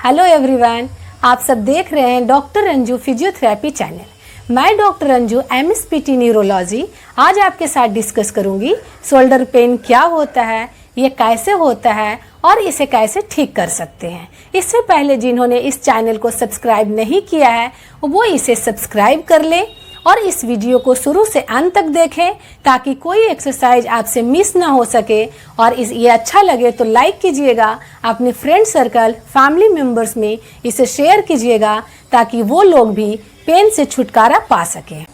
Hello everyone, आप सब देख रहे हैं डॉक्टर रंजू फिजियोथेरेपी चैनल। मैं डॉक्टर रंजू MSPT न्यूरोलॉजी आज आपके साथ डिस्कस करूंगी शोल्डर पेन क्या होता है, ये कैसे होता है और इसे कैसे ठीक कर सकते हैं। इससे पहले जिन्होंने इस चैनल को सब्सक्राइब नहीं किया है वो इसे सब्सक्राइब कर लें और इस वीडियो को शुरू से अंत तक देखें ताकि कोई एक्सरसाइज आपसे मिस ना हो सके। और ये अच्छा लगे तो लाइक कीजिएगा, अपने फ्रेंड सर्कल फैमिली मेम्बर्स में इसे शेयर कीजिएगा ताकि वो लोग भी पेन से छुटकारा पा सकें।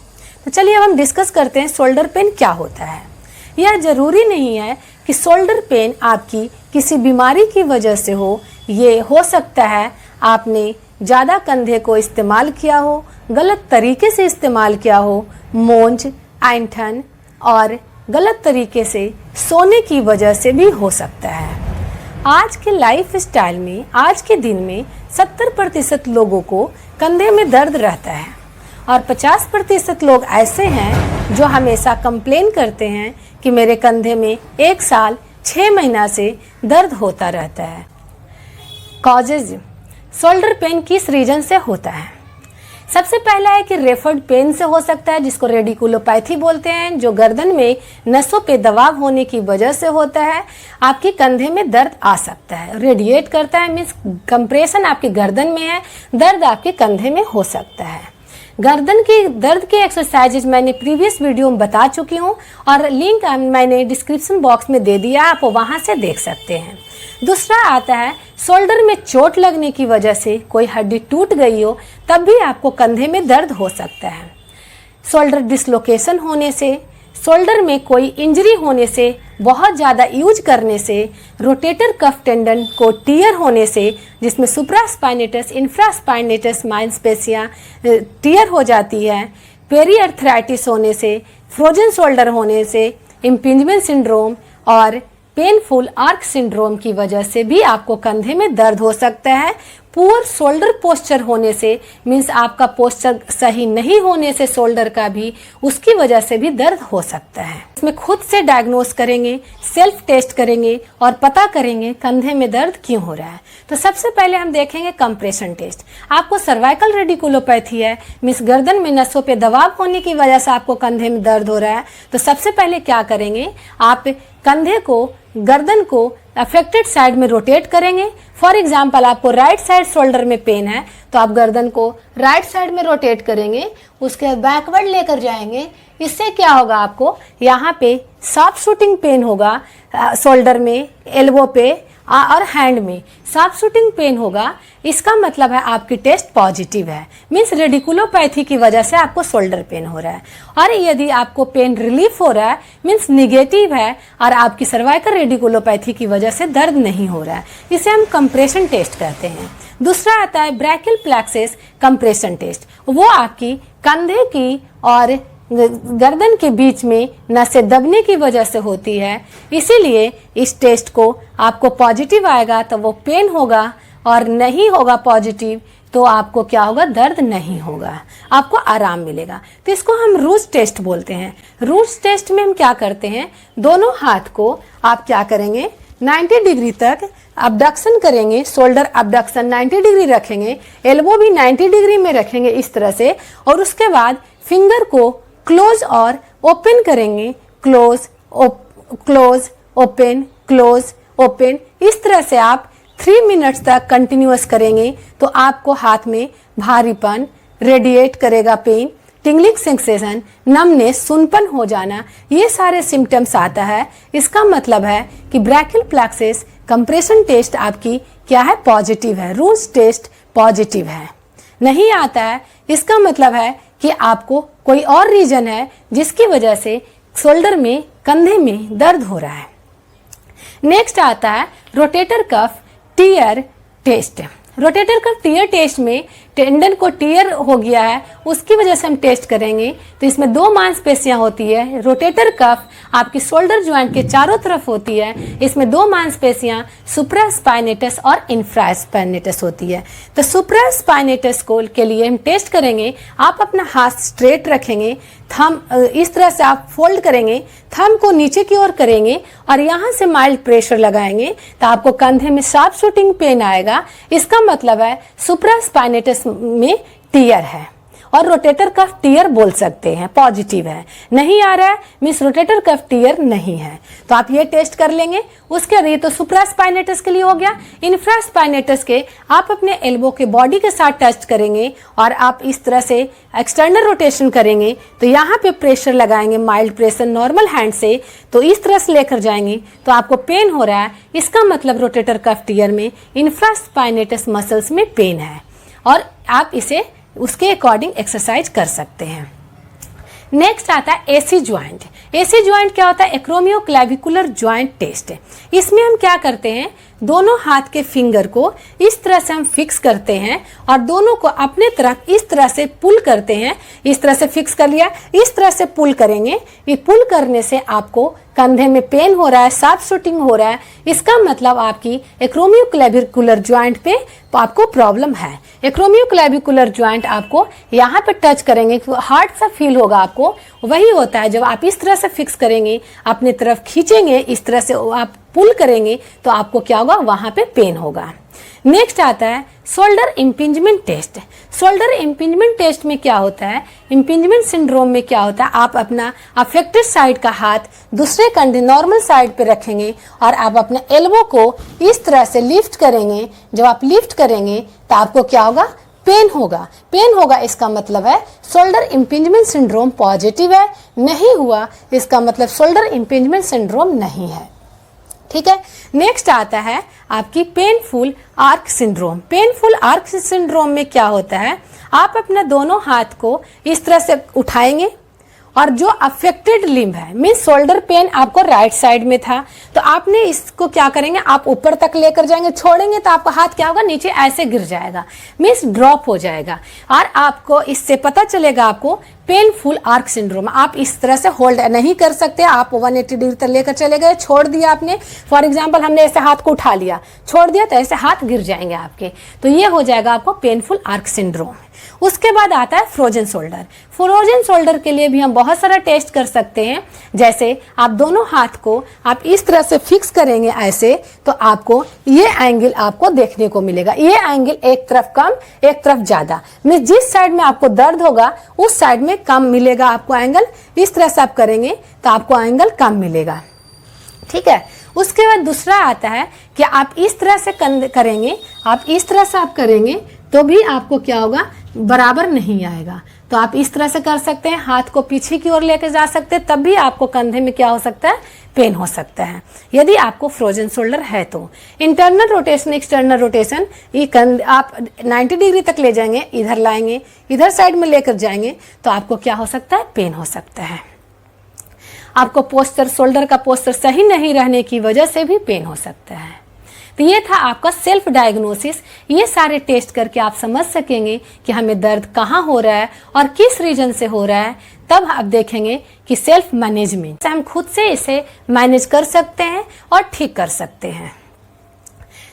तो चलिए अब हम डिस्कस करते हैं शोल्डर पेन क्या होता है। यह ज़रूरी नहीं है कि शोल्डर पेन आपकी किसी बीमारी की वजह से हो। ये हो सकता है आपने ज़्यादा कंधे को इस्तेमाल किया हो, गलत तरीके से इस्तेमाल किया हो, मोंज, ऐंठन और गलत तरीके से सोने की वजह से भी हो सकता है। आज के लाइफ स्टाइल में, आज के दिन में 70% लोगों को कंधे में दर्द रहता है और 50% लोग ऐसे हैं जो हमेशा कंप्लेन करते हैं कि मेरे कंधे में 1 साल 6 महीना से दर्द होता रहता है। कॉजेज शोल्डर पेन किस रीजन से होता है? सबसे पहला है कि रेफर्ड पेन से हो सकता है, जिसको रेडिकुलोपैथी बोलते हैं, जो गर्दन में नसों पे दबाव होने की वजह से होता है। आपके कंधे में दर्द आ सकता है, रेडिएट करता है, मीन्स कंप्रेशन आपके गर्दन में है, दर्द आपके कंधे में हो सकता है। गर्दन की दर्द के एक्सरसाइजेज मैंने प्रीवियस वीडियो में बता चुकी हूँ और लिंक मैंने डिस्क्रिप्शन बॉक्स में दे दिया, आप वहाँ से देख सकते हैं। दूसरा आता है शोल्डर में चोट लगने की वजह से कोई हड्डी टूट गई हो तब भी आपको कंधे में दर्द हो सकता है। शोल्डर डिसलोकेशन होने से, शोल्डर में कोई इंजरी होने से, बहुत ज़्यादा यूज करने से, रोटेटर कफ टेंडन को टीयर होने से, जिसमें सुप्रास्पाइनेटस इंफ्रास्पाइनेटस माइनस्पेसिया टीयर हो जाती है, पेरीआर्थराइटिस होने से, फ्रोजन शोल्डर होने से, इम्पिंजमेंट सिंड्रोम और पेनफुल आर्क सिंड्रोम की वजह से भी आपको कंधे में दर्द हो सकता है। पुअर शोल्डर पोस्चर होने से, मीन्स आपका पोस्चर सही नहीं होने से शोल्डर का भी, उसकी वजह से भी दर्द हो सकता है। इसमें खुद से डायग्नोस करेंगे, सेल्फ टेस्ट करेंगे और पता करेंगे कंधे में दर्द क्यों हो रहा है। तो सबसे पहले हम देखेंगे कंप्रेशन टेस्ट। आपको सर्वाइकल रेडिकुलोपैथी है, मीन्स गर्दन में नसों पे दबाव होने की वजह से आपको कंधे में दर्द हो रहा है। तो सबसे पहले क्या करेंगे, आप कंधे को, गर्दन को अफेक्टेड साइड में रोटेट करेंगे। फॉर एग्जाम्पल आपको राइट साइड शोल्डर में पेन है तो आप गर्दन को राइट साइड में रोटेट करेंगे, उसके बैकवर्ड लेकर जाएंगे। इससे क्या होगा, आपको यहाँ पे शार्प शूटिंग पेन होगा, शोल्डर में, एल्बो पे और हैंड में शार्प शूटिंग पेन होगा। इसका मतलब है आपकी टेस्ट पॉजिटिव है, मीन्स रेडिकुलोपैथी की वजह से आपको शोल्डर पेन हो रहा है। और यदि आपको पेन रिलीफ हो रहा है, मीन्स निगेटिव है और आपकी सर्वाइकल रेडिकुलोपैथी की वजह से दर्द नहीं हो रहा है, इसे हम कंप्रेशन टेस्ट कहते हैं। दूसरा आता है ब्रैकियल प्लेक्सस कंप्रेशन टेस्ट। वो आपकी कंधे की और गर्दन के बीच में नसें दबने की वजह से होती है, इसीलिए इस टेस्ट को आपको पॉजिटिव आएगा तो वो पेन होगा और नहीं होगा पॉजिटिव तो आपको क्या होगा, दर्द नहीं होगा, आपको आराम मिलेगा। तो इसको हम रूज टेस्ट बोलते हैं। रूज टेस्ट में हम क्या करते हैं, दोनों हाथ को आप क्या करेंगे, 90 डिग्री तक अबडक्शन करेंगे, शोल्डर अबडक्शन 90 डिग्री रखेंगे, एल्बो भी 90 डिग्री में रखेंगे इस तरह से, और उसके बाद फिंगर को क्लोज और ओपन करेंगे, close close open, close open. इस तरह से आप 3 मिनट्स तक कंटिन्यूअस करेंगे तो आपको हाथ में भारीपन, रेडिएट करेगा पेन, टिंगलिंग सेंसेशन, नमनेस, सुनपन हो जाना, ये सारे सिम्टम्स आता है। इसका मतलब है कि ब्रैकियल प्लेक्सस कंप्रेशन टेस्ट आपकी क्या है, पॉजिटिव है। रूज टेस्ट पॉजिटिव है। नहीं आता है, इसका मतलब है कि आपको कोई और रीजन है जिसकी वजह से शोल्डर में, कंधे में दर्द हो रहा है। नेक्स्ट आता है rotator cuff tear test. Rotator cuff tear test में टेंडन को टियर हो गया है उसकी वजह से हम टेस्ट करेंगे। तो इसमें दो मांसपेशियां होती है, रोटेटर कफ आपकी शोल्डर ज्वाइंट के चारों तरफ होती है। इसमें दो मांसपेशियां सुप्रास्पाइनेटस और इंफ्रास्पाइनेटस होती है। तो सुप्रास्पाइनेटस को के लिए हम टेस्ट करेंगे। आप अपना हाथ स्ट्रेट रखेंगे, थंब इस तरह से आप फोल्ड करेंगे, थंब को नीचे की ओर करेंगे और यहाँ से माइल्ड प्रेशर लगाएंगे तो आपको कंधे में शार्प शूटिंग पेन आएगा। इसका मतलब है सुप्रास्पाइनेटस में टियर है और रोटेटर कफ टियर बोल सकते हैं, पॉजिटिव है। नहीं आ रहा है मींस रोटेटर कफ टियर नहीं है। तो आप ये टेस्ट कर लेंगे। उसके बाद ये तो सुप्रास्पाइनेटस के लिए हो गया। इंफ्रास्पाइनेटस के आप अपने एल्बो के बॉडी के साथ टच करेंगे और आप इस तरह से एक्सटर्नल रोटेशन करेंगे तो यहाँ पे प्रेशर लगाएंगे, माइल्ड प्रेशर नॉर्मल हैंड से। तो इस तरह से लेकर जाएंगे तो आपको पेन हो रहा है, इसका मतलब रोटेटर कफ टियर में इंफ्रास्पाइनेटस मसल्स में पेन है और आप इसे उसके अकॉर्डिंग एक्सरसाइज कर सकते हैं। नेक्स्ट आता है एसी ज्वाइंट। एसी ज्वाइंट क्या होता है? Acromioclavicular joint test. इसमें हम क्या करते हैं, दोनों हाथ के फिंगर को इस तरह से हम फिक्स करते हैं और दोनों को अपने तरफ इस तरह से पुल करते हैं। इस तरह से फिक्स कर लिया, इस तरह से पुल करेंगे। ये पुल करने से आपको कंधे में पेन हो रहा है, शार्प शूटिंग हो रहा है, इसका मतलब आपकी एक्रोमियोक्लेविकुलर ज्वाइंट पे आपको प्रॉब्लम है। एक्रोमियोक्लेविकुलर ज्वाइंट आपको यहाँ पे टच करेंगे, हार्ड सा फील होगा आपको। वही होता है जब आप इस तरह से फिक्स करेंगे, अपने तरफ खींचेंगे, इस तरह से आप पुल करेंगे तो आपको क्या होगा, वहां पे पेन होगा। नेक्स्ट आता है shoulder impingement test. Shoulder impingement test में क्या होता है, इम्पिंजमेंट सिंड्रोम में क्या होता है, आप अपना अफेक्टेड साइड का हाथ दूसरे कंधे नॉर्मल साइड पे रखेंगे और आप अपने एल्बो को इस तरह से लिफ्ट करेंगे। जब आप लिफ्ट करेंगे तो आपको क्या होगा, पेन होगा। पेन होगा इसका मतलब है शोल्डर इम्पिंजमेंट सिंड्रोम पॉजिटिव है। नहीं हुआ इसका मतलब शोल्डर इम्पिंजमेंट सिंड्रोम नहीं है। ठीक है। नेक्स्ट आता है आपकी painful arc syndrome. Painful arc syndrome में क्या होता है, आप अपना दोनों हाथ को इस तरह से उठाएंगे और जो अफेक्टेड लिम्ब है, मीन्स शोल्डर पेन आपको राइट साइड में था तो आपने इसको क्या करेंगे, आप ऊपर तक लेकर जाएंगे, छोड़ेंगे तो आपका हाथ क्या होगा, नीचे ऐसे गिर जाएगा, मीन्स ड्रॉप हो जाएगा। और आपको इससे पता चलेगा आपको पेनफुल आर्क सिंड्रोम। आप इस तरह से होल्ड नहीं कर सकते, आप 180 डिग्री तक लेकर चले गए, छोड़ दिया आपने। फॉर एग्जांपल हमने ऐसे हाथ को उठा लिया, छोड़ दिया तो ऐसे हाथ गिर जाएंगे आपके, तो ये हो जाएगा आपको पेनफुल आर्क सिंड्रोम। उसके बाद आता है फ्रोजन शोल्डर। फ्रोजन शोल्डर के लिए भी हम बहुत सारा टेस्ट कर सकते हैं। जैसे आप दोनों हाथ को आप इस तरह से फिक्स करेंगे ऐसे, तो आपको ये एंगल आपको देखने को मिलेगा। ये एंगल एक तरफ कम, एक तरफ ज्यादा, मीन्स जिस साइड में आपको दर्द होगा उस साइड में कम मिलेगा आपको एंगल। इस तरह से आप करेंगे तो आपको एंगल कम मिलेगा। ठीक है। उसके बाद दूसरा आता है कि आप इस तरह से करेंगे, आप इस तरह से आप करेंगे तो भी आपको क्या होगा, बराबर नहीं आएगा। तो आप इस तरह से कर सकते हैं, हाथ को पीछे की ओर लेकर जा सकते हैं, तब भी आपको कंधे में क्या हो सकता है, पेन हो सकता है। यदि आपको फ्रोजन शोल्डर है तो इंटरनल रोटेशन, एक्सटर्नल रोटेशन, ये आप 90 डिग्री तक ले जाएंगे, इधर लाएंगे, इधर साइड में लेकर जाएंगे तो आपको क्या हो सकता है, पेन हो सकता है। आपको पोस्चर, शोल्डर का पोस्चर सही नहीं रहने की वजह से भी पेन हो सकता है। तो ये था आपका सेल्फ डायग्नोसिस। ये सारे टेस्ट करके आप समझ सकेंगे कि हमें दर्द कहाँ हो रहा है और किस रीजन से हो रहा है। तब आप देखेंगे कि सेल्फ मैनेजमेंट, हम खुद से इसे मैनेज कर सकते हैं और ठीक कर सकते हैं।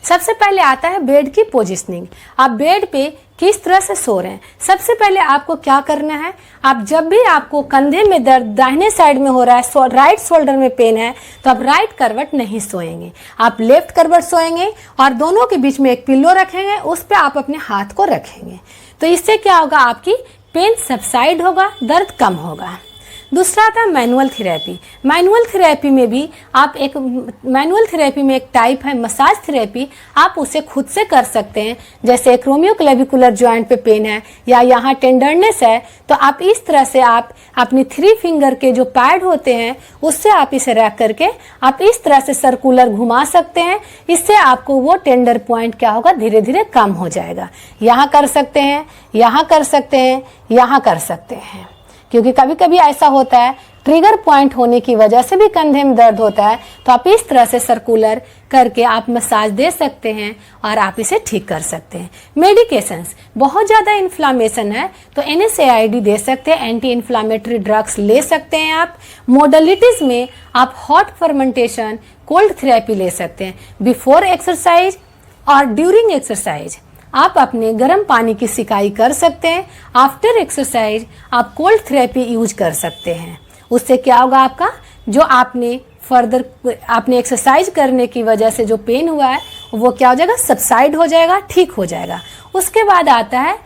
सबसे पहले आता है बेड की पोजीशनिंग। आप बेड पे किस तरह से सो रहे हैं। सबसे पहले आपको क्या करना है, आप जब भी आपको कंधे में दर्द दाहिने साइड में हो रहा है, राइट शोल्डर में पेन है, तो आप राइट करवट नहीं सोएंगे, आप लेफ्ट करवट सोएंगे और दोनों के बीच में एक पिल्लो रखेंगे, उस पर आप अपने हाथ को रखेंगे। तो इससे क्या होगा, आपकी पेन सबसाइड होगा, दर्द कम होगा। दूसरा आता है मैनुअल थेरेपी। मैनुअल थेरेपी में भी आप मैनुअल थेरेपी में एक टाइप है मसाज थेरेपी, आप उसे खुद से कर सकते हैं। जैसे एक्रोमियोक्लेविकुलर ज्वाइंट पे पेन है या यहाँ टेंडरनेस है, तो आप इस तरह से आप अपनी 3 फिंगर के जो पैड होते हैं उससे आप इसे रख करके आप इस तरह से सर्कुलर घुमा सकते हैं। इससे आपको वो टेंडर पॉइंट क्या होगा, धीरे धीरे कम हो जाएगा। यहाँ कर सकते हैं, यहाँ कर सकते हैं, यहाँ कर सकते हैं, क्योंकि कभी कभी ऐसा होता है ट्रिगर पॉइंट होने की वजह से भी कंधे में दर्द होता है, तो आप इस तरह से सर्कुलर करके आप मसाज दे सकते हैं और आप इसे ठीक कर सकते हैं। मेडिकेशंस, बहुत ज़्यादा इन्फ्लामेशन है तो NSAID दे सकते हैं, एंटी इन्फ्लामेटरी ड्रग्स ले सकते हैं आप। मोडलिटीज़ में आप हॉट फर्मेंटेशन, कोल्ड थेरेपी ले सकते हैं। बिफोर एक्सरसाइज और ड्यूरिंग एक्सरसाइज आप अपने गर्म पानी की सिकाई कर सकते हैं। आफ्टर एक्सरसाइज आप कोल्ड थेरेपी यूज कर सकते हैं। उससे क्या होगा, आपका जो आपने एक्सरसाइज करने की वजह से जो पेन हुआ है वो क्या हो जाएगा, सबसाइड हो जाएगा, ठीक हो जाएगा। उसके बाद आता है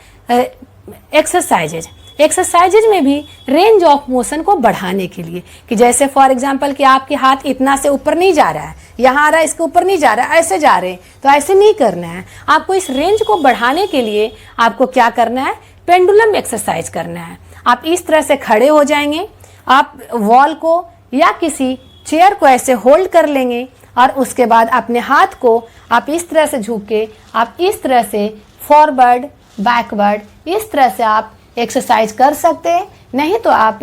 एक्सरसाइजेज। एक्सरसाइजेज में भी रेंज ऑफ मोशन को बढ़ाने के लिए, कि जैसे फॉर एग्जांपल कि आपके हाथ इतना से ऊपर नहीं जा रहा है, यहाँ आ रहा है, इसके ऊपर नहीं जा रहा है, ऐसे जा रहे हैं, तो ऐसे नहीं करना है आपको। इस रेंज को बढ़ाने के लिए आपको क्या करना है, पेंडुलम एक्सरसाइज करना है। आप इस तरह से खड़े हो जाएंगे, आप वॉल को या किसी चेयर को ऐसे होल्ड कर लेंगे और उसके बाद अपने हाथ को आप इस तरह से झुक के आप इस तरह से फॉरवर्ड बैकवर्ड इस तरह से आप एक्सरसाइज कर सकते हैं। नहीं तो आप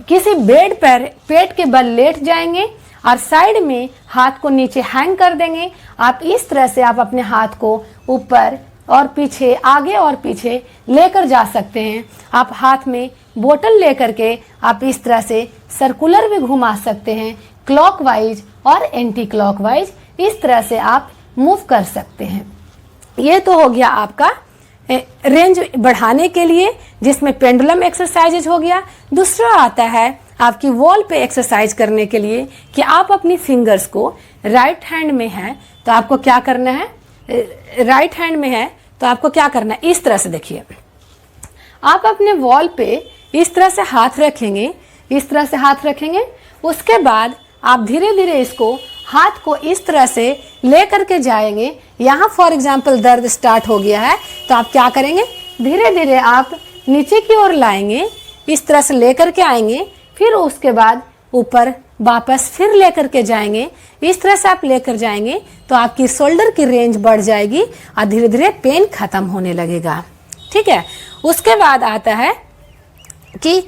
किसी बेड पर पेट के बल लेट जाएंगे और साइड में हाथ को नीचे हैंग कर देंगे। आप इस तरह से आप अपने हाथ को ऊपर और पीछे, आगे और पीछे लेकर जा सकते हैं। आप हाथ में बोतल लेकर के आप इस तरह से सर्कुलर भी घुमा सकते हैं, क्लॉकवाइज और एंटी क्लॉकवाइज, इस तरह से आप मूव कर सकते हैं। ये तो हो गया आपका रेंज बढ़ाने के लिए, जिसमें पेंडुलम एक्सरसाइजेज हो गया। दूसरा आता है आपकी वॉल पे एक्सरसाइज करने के लिए, कि आप अपनी फिंगर्स को राइट हैंड में है तो आपको क्या करना है, राइट हैंड में है तो आपको क्या करना है, इस तरह से देखिए, आप अपने वॉल पे इस तरह से हाथ रखेंगे, इस तरह से हाथ रखेंगे। उसके बाद आप धीरे धीरे इसको हाथ को इस तरह से ले करके जाएंगे। यहाँ फॉर एग्जाम्पल दर्द स्टार्ट हो गया है तो आप क्या करेंगे, धीरे धीरे आप नीचे की ओर लाएंगे, इस तरह से ले करके आएंगे, फिर उसके बाद ऊपर वापस फिर लेकर के जाएंगे। इस तरह से आप लेकर जाएंगे तो आपकी शोल्डर की रेंज बढ़ जाएगी और धीरे धीरे पेन खत्म होने लगेगा। ठीक है। उसके बाद आता है कि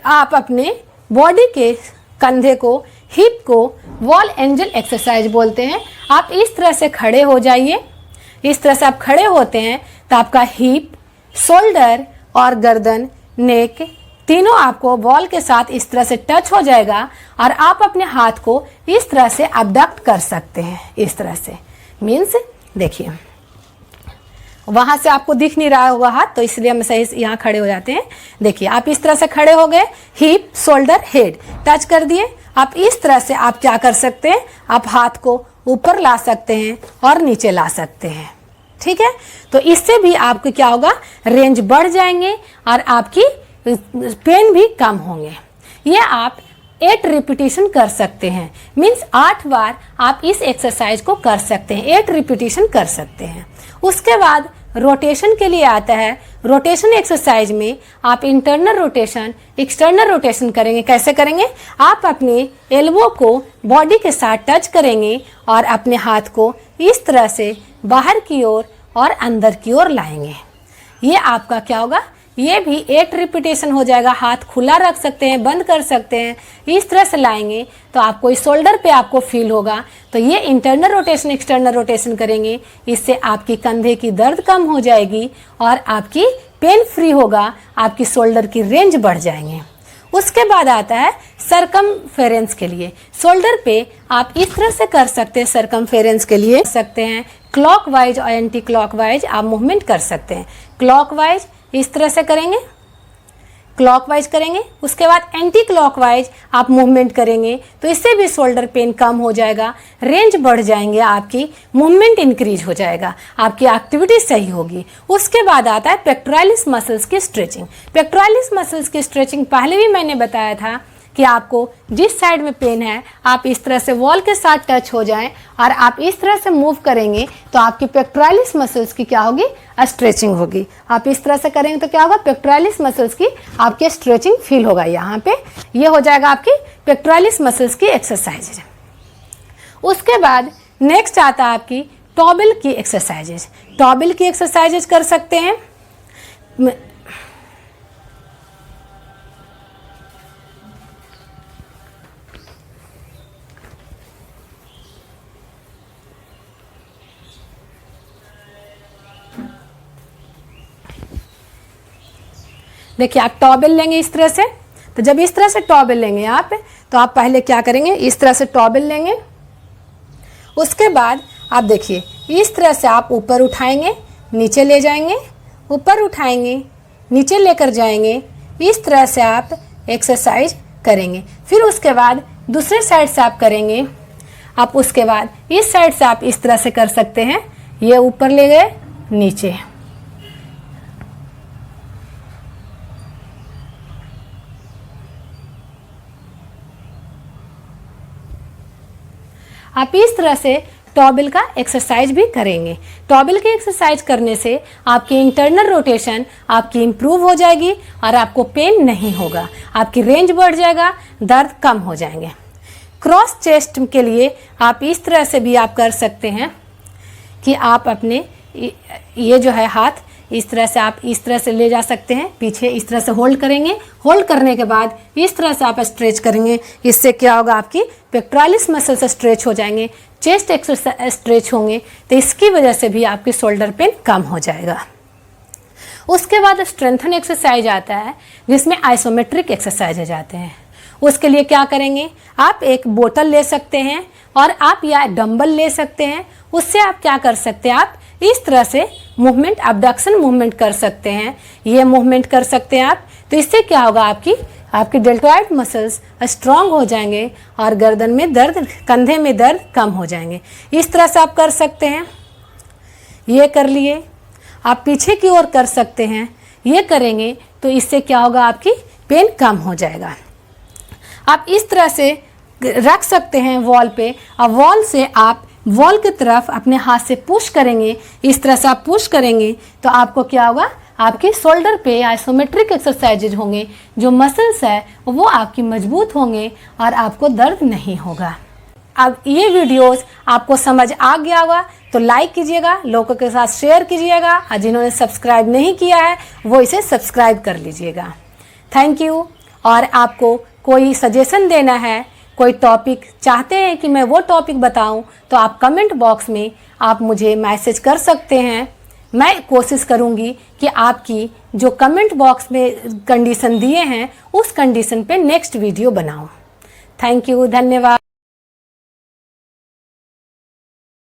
आप अपने बॉडी के कंधे को, हिप को वॉल एंजल एक्सरसाइज बोलते हैं। आप इस तरह से खड़े हो जाइए। इस तरह से आप खड़े होते हैं तो आपका हिप, शोल्डर और गर्दन, नेक तीनों आपको वॉल के साथ इस तरह से टच हो जाएगा और आप अपने हाथ को इस तरह से अबडक्ट कर सकते हैं। इस तरह से मीन्स देखिए, वहां से आपको दिख नहीं रहा होगा हाथ, तो इसलिए हम सही यहाँ खड़े हो जाते हैं। देखिए, आप इस तरह से खड़े हो गए, हिप, शोल्डर, हेड टच कर दिए। आप इस तरह से आप क्या कर सकते हैं, आप हाथ को ऊपर ला सकते हैं और नीचे ला सकते हैं। ठीक है। तो इससे भी आपको क्या होगा, रेंज बढ़ जाएंगे और आपकी पेन भी कम होंगे। ये आप 8 रिपीटेशन कर सकते हैं, मीन्स 8 बार आप इस एक्सरसाइज को कर सकते हैं, 8 रिपीटेशन कर सकते हैं। उसके बाद रोटेशन के लिए आता है। रोटेशन एक्सरसाइज में आप इंटरनल रोटेशन, एक्सटर्नल रोटेशन करेंगे। कैसे करेंगे, आप अपने एल्बो को बॉडी के साथ टच करेंगे और अपने हाथ को इस तरह से बाहर की ओर और अंदर की ओर लाएंगे। ये आपका क्या होगा, ये भी 8 रिपीटेशन हो जाएगा। हाथ खुला रख सकते हैं, बंद कर सकते हैं, इस तरह से लाएंगे तो आपको इस शोल्डर पे आपको फील होगा। तो ये इंटरनल रोटेशन, एक्सटर्नल रोटेशन करेंगे, इससे आपकी कंधे की दर्द कम हो जाएगी और आपकी पेन फ्री होगा, आपकी शोल्डर की रेंज बढ़ जाएंगे। उसके बाद आता है सरकमफेरेंस के लिए। शोल्डर पे आप इस तरह से कर सकते हैं, सरकमफेरेंस के लिए सकते हैं क्लॉकवाइज और एंटी क्लॉकवाइज आप मूवमेंट कर सकते हैं। क्लॉकवाइज इस तरह से करेंगे, क्लॉकवाइज करेंगे, उसके बाद एंटी क्लॉकवाइज आप मूवमेंट करेंगे तो इससे भी शोल्डर पेन कम हो जाएगा, रेंज बढ़ जाएंगे, आपकी मूवमेंट इंक्रीज हो जाएगा, आपकी एक्टिविटी सही होगी। उसके बाद आता है पेक्टोरालिस मसल्स की स्ट्रेचिंग। पेक्टोरालिस मसल्स की स्ट्रेचिंग पहले भी मैंने बताया था कि आपको जिस साइड में पेन है आप इस तरह से वॉल के साथ टच हो जाएं और आप इस तरह से मूव करेंगे तो आपकी पेक्टोरालिस मसल्स की क्या होगी, स्ट्रेचिंग होगी। आप इस तरह से करेंगे तो क्या होगा, पेक्टोरालिस मसल्स की आपके स्ट्रेचिंग फील होगा। यहाँ पे ये हो जाएगा आपकी पेक्टोरालिस मसल्स की एक्सरसाइज। उसके बाद नेक्स्ट आता है आपकी टॉबल की एक्सरसाइजेज। टॉबल की एक्सरसाइजेज कर सकते हैं। देखिए आप टॉवेल लेंगे इस तरह से, तो जब इस तरह से टॉवेल लेंगे आप, तो आप पहले क्या करेंगे, इस तरह से टॉवेल लेंगे। उसके बाद आप देखिए इस तरह से आप ऊपर उठाएंगे, नीचे ले जाएंगे, ऊपर उठाएंगे, नीचे लेकर जाएंगे। इस तरह से आप एक्सरसाइज करेंगे। फिर उसके बाद दूसरे साइड से आप करेंगे। आप उसके बाद इस साइड से आप इस तरह से कर सकते हैं, ये ऊपर ले गए, नीचे। आप इस तरह से टॉवेल का एक्सरसाइज भी करेंगे। टॉवेल की एक्सरसाइज करने से आपकी इंटरनल रोटेशन आपकी इम्प्रूव हो जाएगी और आपको पेन नहीं होगा, आपकी रेंज बढ़ जाएगा, दर्द कम हो जाएंगे। क्रॉस चेस्ट के लिए आप इस तरह से भी आप कर सकते हैं कि आप अपने ये जो है हाथ इस तरह से आप इस तरह से ले जा सकते हैं, पीछे इस तरह से होल्ड करेंगे। होल्ड करने के बाद इस तरह से आप स्ट्रेच करेंगे। इससे क्या होगा, आपकी पेक्टोरालिस मसल्स स्ट्रेच हो जाएंगे, चेस्ट एक्सरसाइज स्ट्रेच होंगे, तो इसकी वजह से भी आपकी शोल्डर पेन कम हो जाएगा। उसके बाद स्ट्रेंथन एक्सरसाइज आता है, जिसमें आइसोमेट्रिक एक्सरसाइज जाते हैं। उसके लिए क्या करेंगे, आप एक बोतल ले सकते हैं और आप या डंबल ले सकते हैं। उससे आप क्या कर सकते हैं, आप इस तरह से मूवमेंट, अबडक्शन मूवमेंट कर सकते हैं, ये मूवमेंट कर सकते हैं आप। तो इससे क्या होगा, आपकी डेल्टॉइड मसल्स स्ट्रांग हो जाएंगे और गर्दन में दर्द, कंधे में दर्द कम हो जाएंगे। इस तरह से आप कर सकते हैं, ये कर लिए। आप पीछे की ओर कर सकते हैं, ये करेंगे तो इससे क्या होगा, आपकी पेन कम हो जाएगा। आप इस तरह से रख सकते हैं वॉल पे, और वॉल से आप वॉल की तरफ अपने हाथ से पुश करेंगे। इस तरह से आप पुश करेंगे तो आपको क्या होगा, आपके शोल्डर पे आइसोमेट्रिक एक्सरसाइजेज होंगे, जो मसल्स है वो आपकी मजबूत होंगे और आपको दर्द नहीं होगा। अब ये वीडियोस आपको समझ आ गया होगा तो लाइक कीजिएगा, लोगों के साथ शेयर कीजिएगा, और जिन्होंने सब्सक्राइब नहीं किया है वो इसे सब्सक्राइब कर लीजिएगा। Thank you. और आपको कोई सजेशन देना है, कोई टॉपिक चाहते हैं कि मैं वो टॉपिक बताऊं, तो आप कमेंट बॉक्स में आप मुझे मैसेज कर सकते हैं। मैं कोशिश करूंगी कि आपकी जो कमेंट बॉक्स में कंडीशन दिए हैं उस कंडीशन पे नेक्स्ट वीडियो बनाऊं। थैंक यू, धन्यवाद।